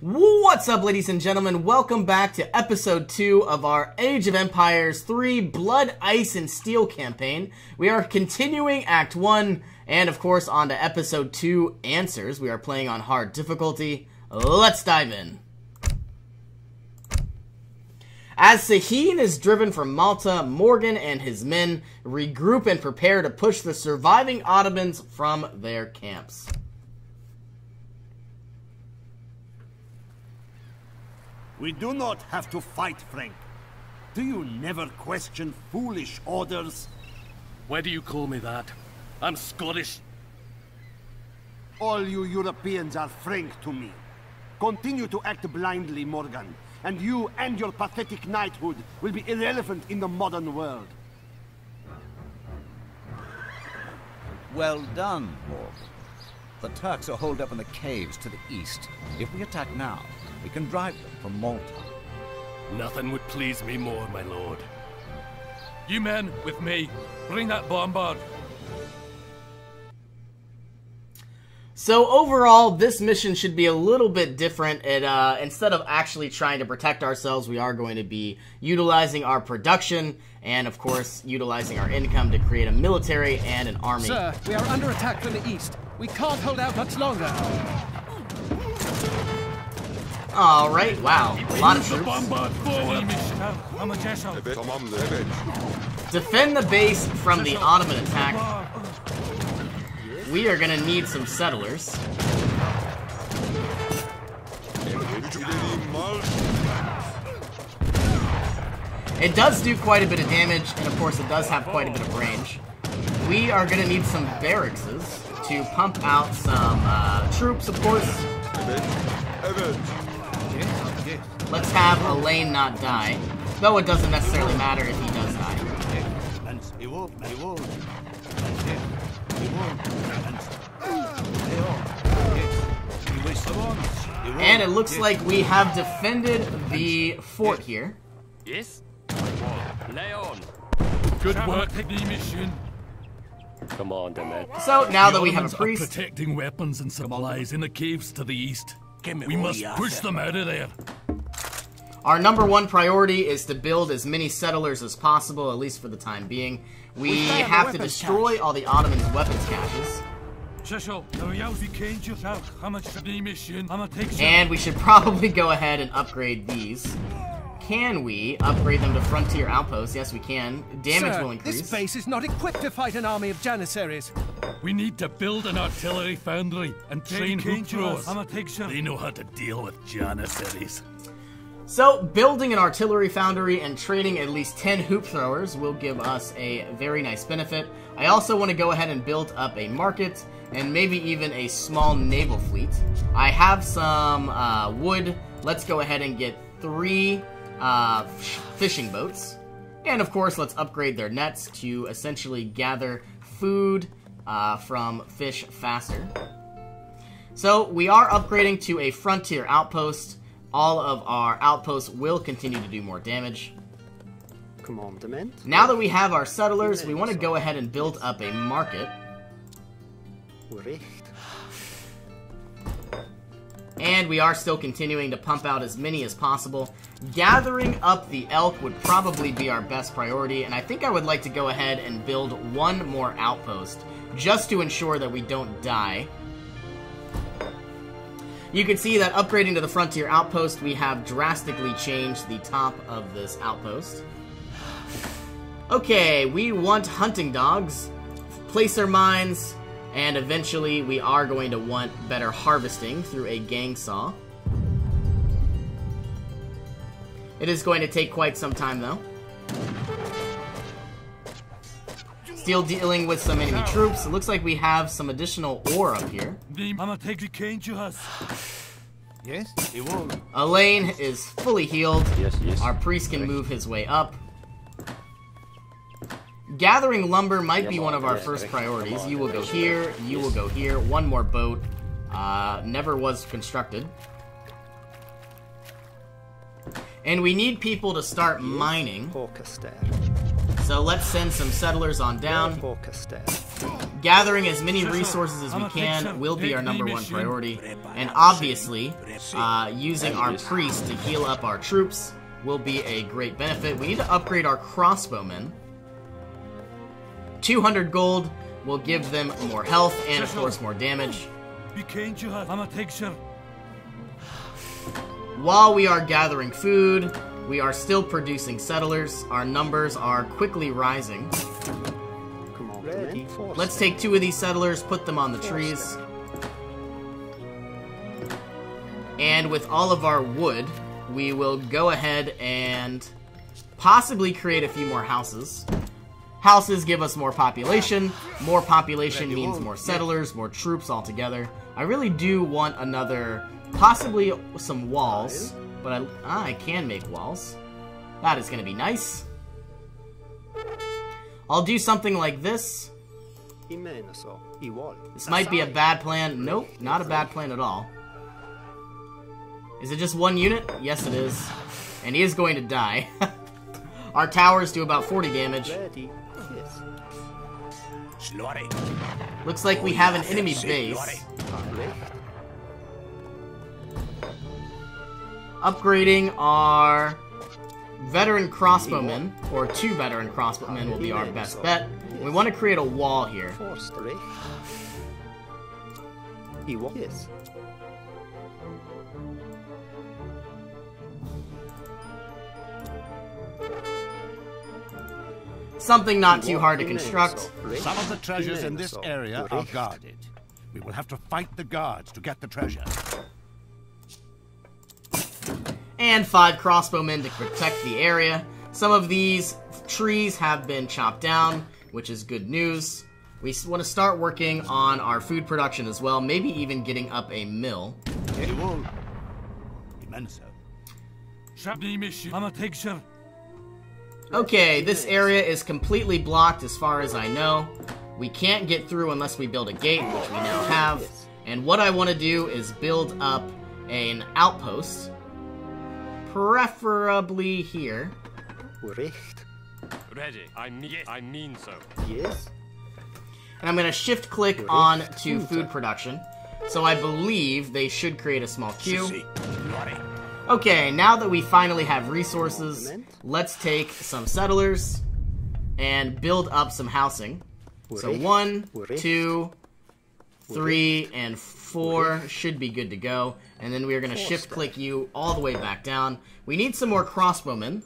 What's up, ladies and gentlemen? Welcome back to episode 2 of our Age of Empires 3 Blood, Ice, and Steel campaign. We are continuing Act 1, and of course on to episode 2, Answers. We are playing on hard difficulty. Let's dive in. As Sahin is driven from Malta, Morgan and his men regroup and prepare to push the surviving Ottomans from their camps. We do not have to fight, Frank. Do you never question foolish orders? Why do you call me that? I'm Scottish. All you Europeans are Frank to me. Continue to act blindly, Morgan, and you and your pathetic knighthood will be irrelevant in the modern world. Well done, Morgan. The Turks are holed up in the caves to the east. If we attack now, we can drive them from Malta. Nothing would please me more, my lord. You men, with me, bring that bombard. So overall, this mission should be a little bit different. Instead of actually trying to protect ourselves, we are going to be utilizing our production and, of course, utilizing our income to create a military and an army. Sir, we are under attack from the east. We can't hold out much longer. Alright, wow. A lot of troops. Defend the base from the Ottoman attack. We are gonna need some settlers. It does do quite a bit of damage, and of course it does have quite a bit of range. We are gonna need some barracks to pump out some troops, of course. Let's have Elaine not die, though it doesn't necessarily matter if he does die. And it looks like we have defended the fort here. Yes? Lay on. Good work, mission. Commander, man. So now that we have a priest, protecting weapons and supplies in the caves to the east. We must push them out of there. Our number one priority is to build as many settlers as possible, at least for the time being. We have to destroy all the Ottomans' weapons caches. And we should probably go ahead and upgrade these. Can we upgrade them to frontier outposts? Yes, we can. Damage will increase. This base is not equipped to fight an army of Janissaries. We need to build an artillery foundry and train hoop throwers. They know how to deal with Janissaries. So, building an artillery foundry and training at least 10 hoop throwers will give us a very nice benefit. I also want to go ahead and build up a market and maybe even a small naval fleet. I have some wood. Let's go ahead and get 3 fishing boats. And of course, let's upgrade their nets to essentially gather food from fish faster. So, we are upgrading to a frontier outpost. All of our outposts will continue to do more damage. Commandment. Now that we have our settlers, we want to go ahead and build up a market. And we are still continuing to pump out as many as possible. Gathering up the elk would probably be our best priority, and I think I would like to go ahead and build one more outpost, just to ensure that we don't die. You can see that upgrading to the frontier outpost, we have drastically changed the top of this outpost. Okay, we want hunting dogs, placer mines, and eventually we are going to want better harvesting through a gang saw. It is going to take quite some time though. Still dealing with some enemy troops. It looks like we have some additional ore up here. Yes? Elaine is fully healed. Yes. Our priest can move his way up. Gathering lumber might be one of our first priorities. You will go here, you will go here. One more boat. Never was constructed. And we need people to start mining. So let's send some settlers on down. Gathering as many resources as we can will be our #1 priority. And obviously, using our priest to heal up our troops will be a great benefit. We need to upgrade our crossbowmen. 200 gold will give them more health and, of course, more damage. While we are gathering food, we are still producing settlers. Our numbers are quickly rising. Let's take 2 of these settlers, put them on the trees. And with all of our wood, we will go ahead and possibly create a few more houses. Houses give us more population. More population means more settlers, more troops altogether. I really do want another, possibly some walls, but I can make walls. That is going to be nice. I'll do something like this. This might be a bad plan. Nope, not a bad plan at all. Is it just 1 unit? Yes, it is. And he is going to die. Our towers do about 40 damage. Looks like we have an enemy base. Upgrading our veteran crossbowmen, or 2 veteran crossbowmen will be our best bet. We want to create a wall here. Something not too hard to construct. Some of the treasures in this area are guarded. We will have to fight the guards to get the treasure. And 5 crossbowmen to protect the area. Some of these trees have been chopped down, which is good news. We want to start working on our food production as well, maybe even getting up a mill. Okay, this area is completely blocked as far as I know. We can't get through unless we build a gate, which we now have. And what I want to do is build up an outpost. Preferably here. Ready. I mean so. Yes. And I'm going to shift click on to food production. So I believe they should create a small queue. Okay, now that we finally have resources, let's take some settlers and build up some housing. So 1, 2, 3, and 4 should be good to go. And then we are going to shift click you all the way back down. We need some more crossbowmen.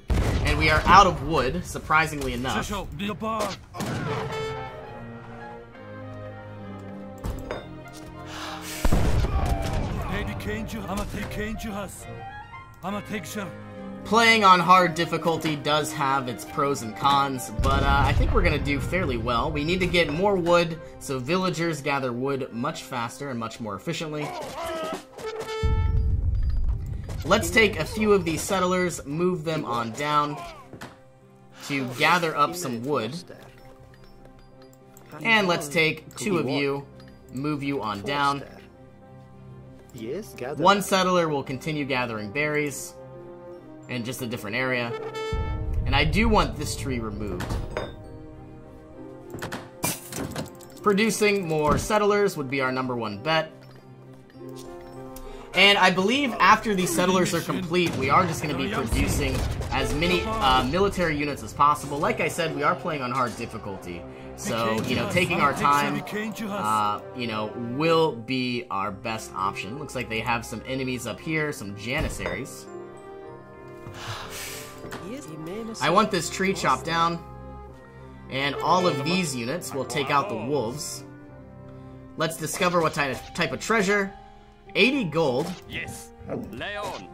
And we are out of wood, surprisingly enough. Playing on hard difficulty does have its pros and cons, but I think we're going to do fairly well. We need to get more wood, so villagers gather wood much faster and much more efficiently. Let's take a few of these settlers, move them on down to gather up some wood. And let's take 2 of you, move you on down. 1 settler will continue gathering berries in just a different area. And I do want this tree removed. Producing more settlers would be our #1 bet. And I believe after these settlers are complete, we are just going to be producing as many military units as possible. Like I said, we are playing on hard difficulty. So, you know, taking our time, you know, will be our best option. Looks like they have some enemies up here, some janissaries. I want this tree chopped down. And all of these units will take out the wolves. Let's discover what type of treasure. 80 gold. Yes. Lay on.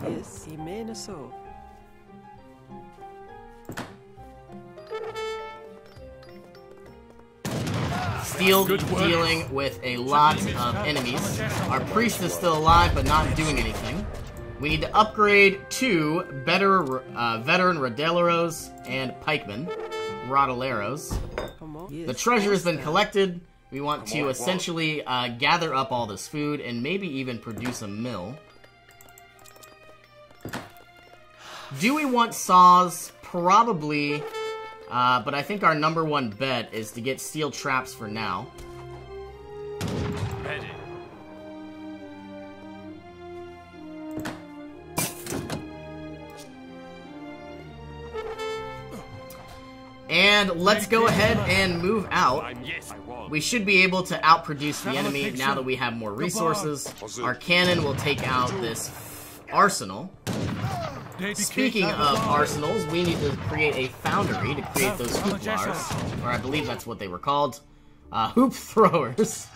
Yes, so. Still dealing with a lot of enemies. Our priest is still alive, but not doing anything. We need to upgrade 2 veteran Rodeleros and pikemen. Rodeleros. The treasure has been collected. We want to essentially gather up all this food and maybe even produce a mill. Do we want saws? Probably But I think our #1 bet is to get steel traps for now. Ready. And let's go ahead and move out. Yes, I was. We should be able to outproduce the enemy now that we have more resources. Our cannon will take out this arsenal. Speaking of arsenals, we need to create a foundry to create those hooplars. Or I believe that's what they were called. Hoop throwers.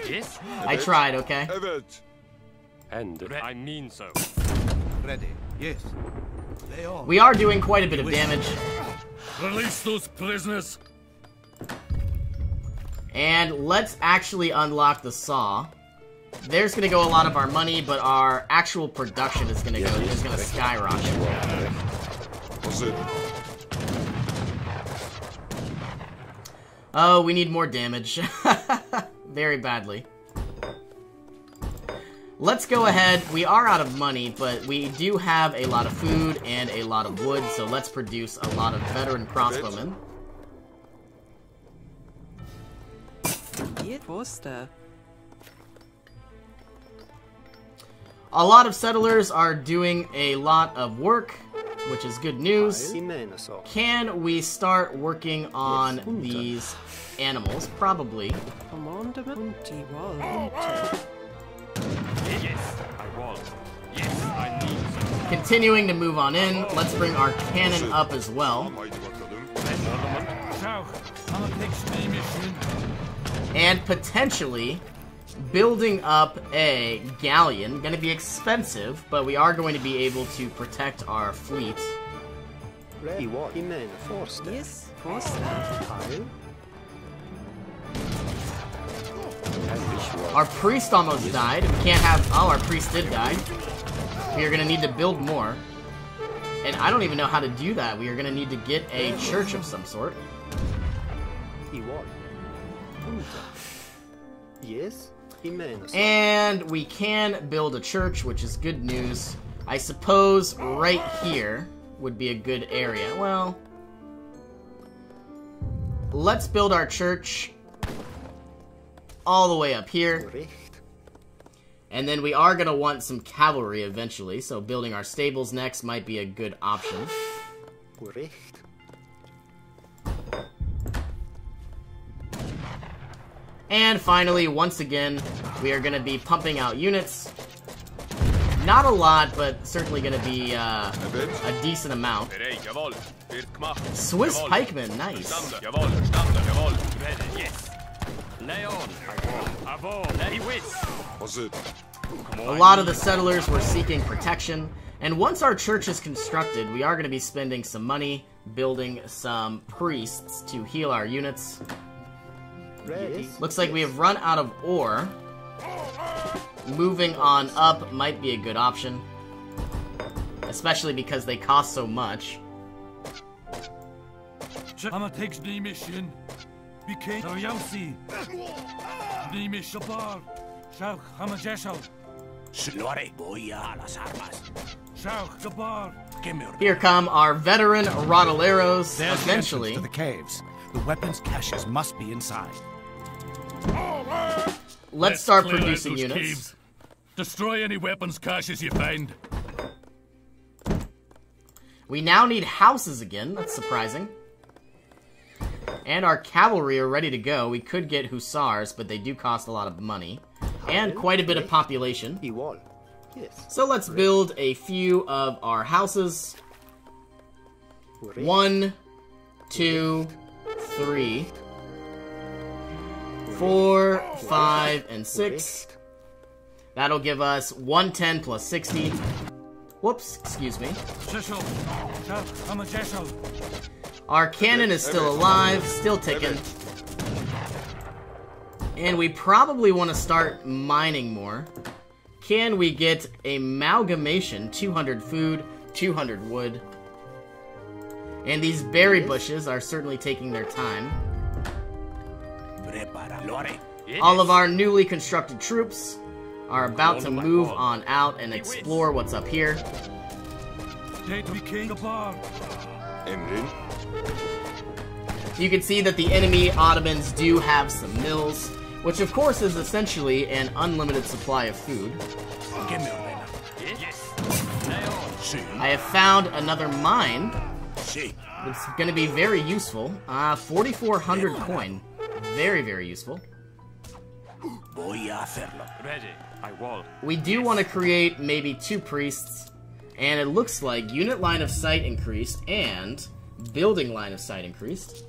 Yes? I tried, okay? And I mean so. Ready. Yes. We are doing quite a bit of damage. Release those prisoners. And let's actually unlock the saw. There's gonna go a lot of our money, but our actual production is gonna skyrocket. Oh, we need more damage. Very badly. Let's go ahead. We are out of money, but we do have a lot of food and a lot of wood, so let's produce a lot of veteran crossbowmen. Hier, Forster. A lot of settlers are doing a lot of work, which is good news. Can we start working on these animals? Probably. Commandement wall. Yes, I was. Yes, I mean so. Continuing to move on in, let's bring our cannon up as well. And potentially building up a galleon. Gonna be expensive, but we are going to be able to protect our fleet. Yes, Forster. Our priest almost died. We can't have... Oh, our priest did die. We are gonna need to build more. And I don't even know how to do that. We are gonna need to get a church of some sort. Yes, and we can build a church, which is good news. I suppose right here would be a good area. Well, let's build our church all the way up here. And then we are going to want some cavalry eventually, so building our stables next might be a good option. And finally, once again, we are going to be pumping out units. Not a lot, but certainly going to be a decent amount. Swiss pikemen, nice. A lot of the settlers were seeking protection, and once our church is constructed, we are going to be spending some money building some priests to heal our units. Looks like we have run out of ore. Moving on up might be a good option, especially because they cost so much. Here come our veteran Rodaleros. Eventually, to the caves. The weapons caches must be inside. Let's start producing units. Caves. Destroy any weapons caches you find. We now need houses again. That's surprising. And our cavalry are ready to go. We could get hussars, but they do cost a lot of money. And quite a bit of population. So let's build a few of our houses. 1, 2, 3, 4, 5, and 6. That'll give us 110 plus 60. Whoops, excuse me. Our cannon is still alive, still ticking. And we probably want to start mining more. Can we get amalgamation? 200 food, 200 wood. And these berry bushes are certainly taking their time. All of our newly constructed troops are about to move on out and explore what's up here. You can see that the enemy Ottomans do have some mills, which of course is essentially an unlimited supply of food. I have found another mine. It's going to be very useful. 4,400 coin. Very, very useful. Ready. I will. We do want to create maybe 2 priests. And it looks like unit line of sight increased and building line of sight increased.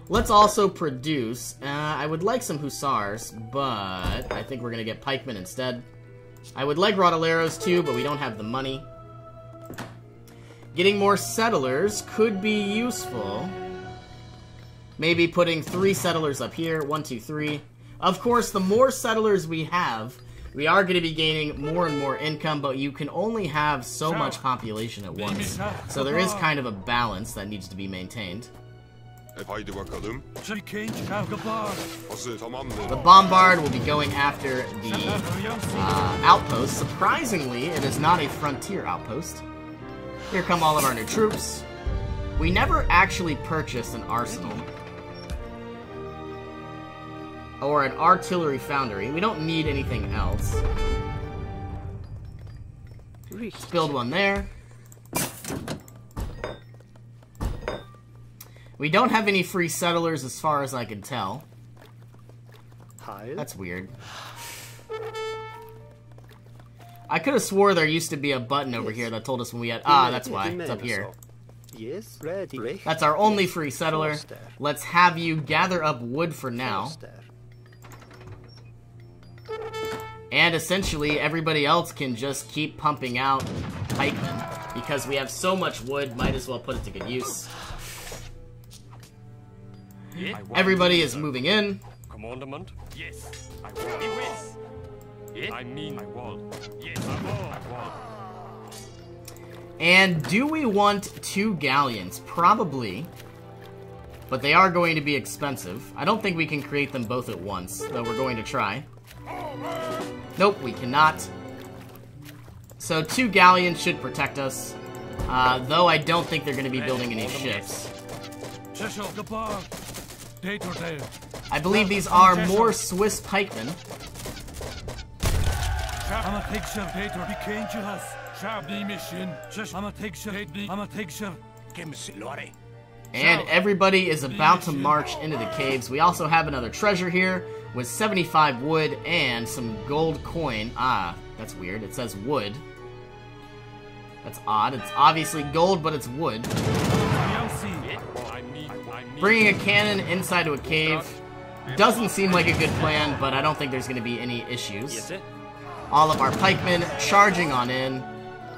Let's also produce... I would like some hussars, but I think we're going to get pikemen instead. I would like Rodaleros too, but we don't have the money. Getting more settlers could be useful. Maybe putting 3 settlers up here. 1, 2, 3. Of course, the more settlers we have, we are going to be gaining more and more income, but you can only have so much population at once. So there is kind of a balance that needs to be maintained. The Bombard will be going after the outpost. Surprisingly, it is not a frontier outpost. Here come all of our new troops. We never actually purchased an arsenal. Or an artillery foundry. We don't need anything else. Let's build one there. We don't have any free settlers as far as I can tell. That's weird. I could have swore there used to be a button over here that told us when we had... Ah, that's why. It's up here. Yes, ready. That's our only free settler. Let's have you gather up wood for now. And essentially, everybody else can just keep pumping out pikemen. Because we have so much wood, might as well put it to good use. Everybody is moving in. Commandment? Yes. I will. I mean, I will. Yes, I will. And do we want 2 galleons? Probably. But they are going to be expensive. I don't think we can create them both at once, though we're going to try. Nope, we cannot. So 2 galleons should protect us. Though I don't think they're going to be building any ships. I believe these are more Swiss pikemen. And everybody is about to march into the caves. We also have another treasure here with 75 wood and some gold coin. Ah, that's weird. It says wood. That's odd. It's obviously gold, but it's wood. Bringing a cannon inside of a cave doesn't seem like a good plan, but I don't think there's going to be any issues. All of our pikemen charging on in,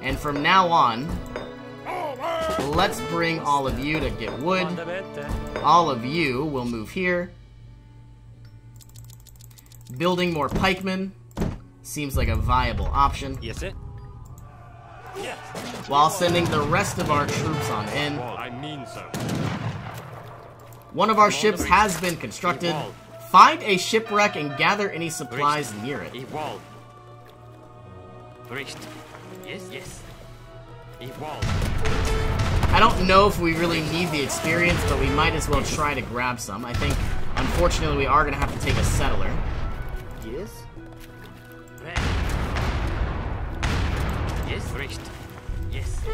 and from now on, let's bring all of you to get wood. All of you will move here. Building more pikemen seems like a viable option. While sending the rest of our troops on in. One of our ships has been constructed. Find a shipwreck and gather any supplies near it. I don't know if we really need the experience, but we might as well try to grab some. I think, unfortunately, we are going to have to take a settler. Yes.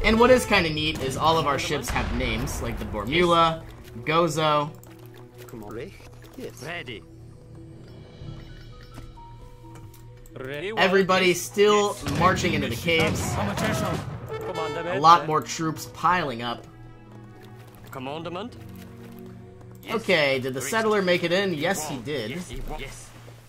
And what is kind of neat is all of our ships have names, like the Bormula, Gozo. Yes. Everybody's still marching into the caves. A lot more troops piling up. Commandment? Okay, did the settler make it in? Yes, he did.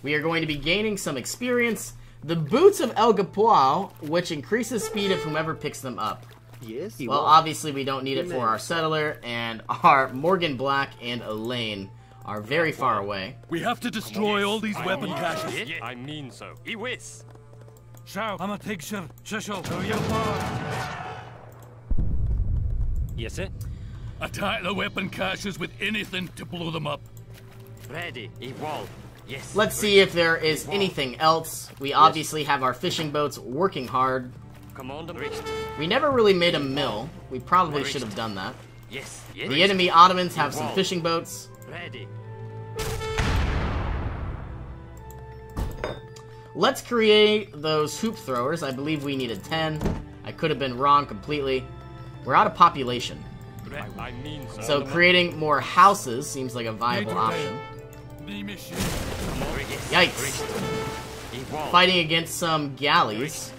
We are going to be gaining some experience. The Boots of El Gapoal, which increases speed of whomever picks them up. Yes. Well, obviously we don't need it for our settler, and our Morgan Black and Elaine are very far away. We have to destroy all these weapon caches. I mean so. Iwis. Yes, sir. Attack the weapon caches with anything to blow them up. Ready. Evolve. Yes. Let's see if there is anything else. We obviously have our fishing boats working hard. Command. We never really made a mill. We probably should have done that. Yes, yes. The enemy Ottomans have some fishing boats. Ready. Let's create those hoop throwers. I believe we needed 10. I could have been wrong completely. We're out of population. I mean, So creating more houses seems like a viable option. Yikes. Fighting against some galleys.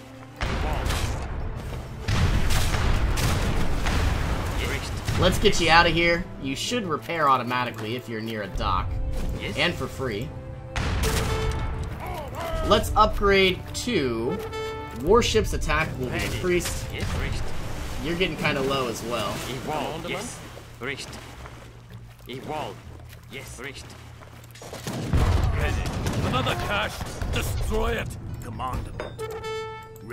Let's get you out of here. You should repair automatically if you're near a dock. And for free. Let's upgrade to warships attack will be increased. You're getting kind of low as well. Evolved, yes. Reached. Evolved, yes. Reached. Ready. Another cache. Destroy it. Commandment.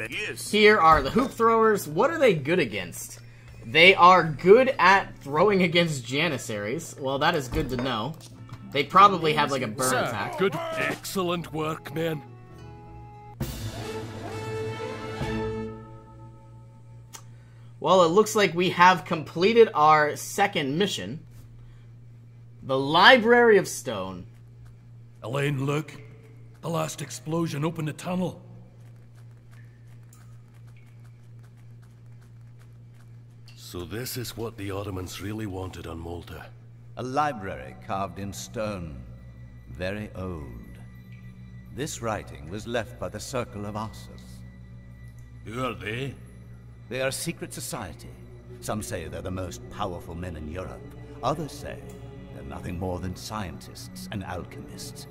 Yes. Here are the hoop throwers. What are they good against? They are good at throwing against Janissaries. Well, that is good to know. They probably have like a burn attack. Good. Excellent work, man. Well, it looks like we have completed our second mission. The Library of Stone. Elaine, look. The last explosion opened a tunnel. So this is what the Ottomans really wanted on Malta. A library carved in stone. Very old. This writing was left by the Circle of Arsus. Who are they? They are a secret society. Some say they're the most powerful men in Europe. Others say they're nothing more than scientists and alchemists.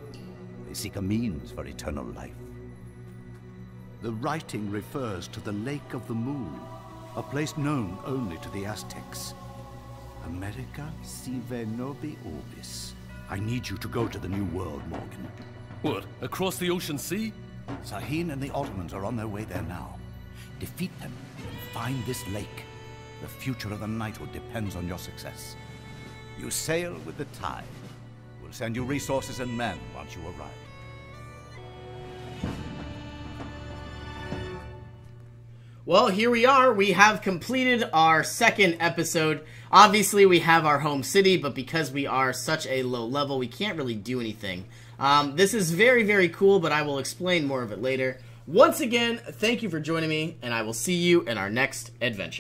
They seek a means for eternal life. The writing refers to the Lake of the Moon, a place known only to the Aztecs. America sive nobi orbis. I need you to go to the New World, Morgan. What, across the ocean sea? Sahin and the Ottomans are on their way there now. Defeat them and find this lake. The future of the knighthood depends on your success. You sail with the tide. We'll send you resources and men once you arrive. Well, here we are. We have completed our second episode. Obviously, we have our home city, but because we are such a low level, we can't really do anything. This is very, very cool, but I will explain more of it later. Once again, thank you for joining me, and I will see you in our next adventure.